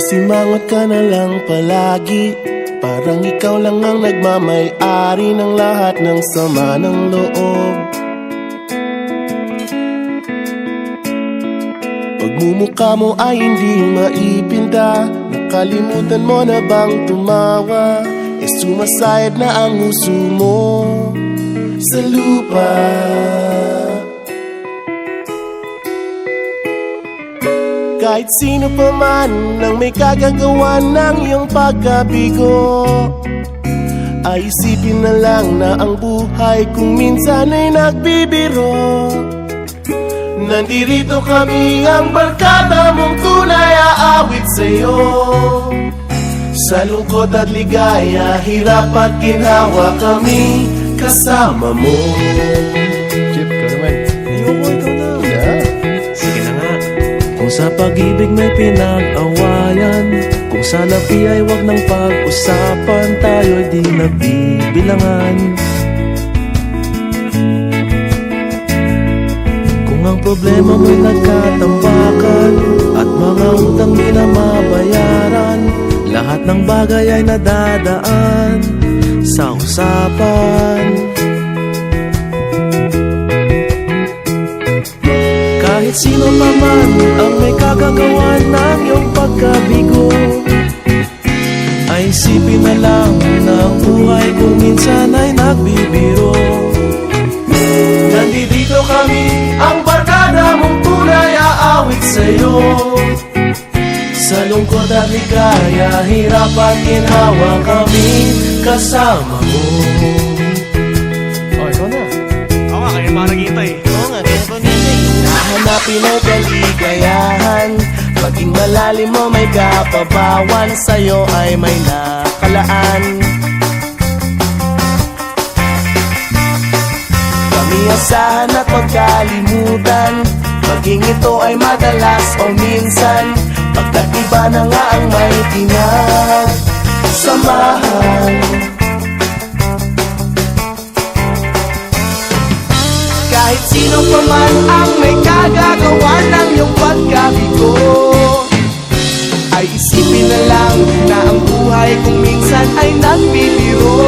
Masimangot ka na lang palagi, parang ikaw lang ang nagmamay-ari ng lahat ng sama ng loob. Pagmumukha mo ay hindi maipinta, nakalimutan mo na bang tumawa? Sumasayad na ang uso mo sa lupa. Kahit sino pa man ang may kagagawa ng iyong pagkabigo, ay isipin na lang na ang buhay kung minsan ay nagbibiro. Nandirito kami, ang barkada mong tunay aawit sa'yo. Sa lungkot at ligaya, hirap at ginhawa, kami kasama mo. Chip, ka naman. Ayoko, ikaw na. Yeah. Sige na nga. Kung sa pag-ibig may pinag-awayan, kung sa labi ay wag ng pag-usapan, tayo'y di nagbibilangan. Kung ang problema mo'y nagkatambakan at mga utang di na mabayaran, lahat ng bagay ay nadadaan sa usapan. Kahit sino pa man ang may kagagawa ng iyong pagkabigo, ay isipin na lang na ang buhay kung minsan ay nagbibiro. Nandito kami, ang barkada mong tunay aawit sa'yo. Sa lungkot at ligaya, hirap at ginhawa, kami kasama mo. Oh, ikaw na. Oo nga, kaya parang kita eh. Oo nga, kaya ko nito hahanapin ang kaligayahan, maging malalim mo may kapabawan, sa'yo ay may nakalaan. Kami asahan at magkalimutan, maging ito ay madalas o minsan, pagkat iba na nga ang may pinagsamahan. Kahit sino pa man ang may kagagawa ng iyong pagkabigo, ay isipin na lang na ang buhay kung minsan ay nagbibiro.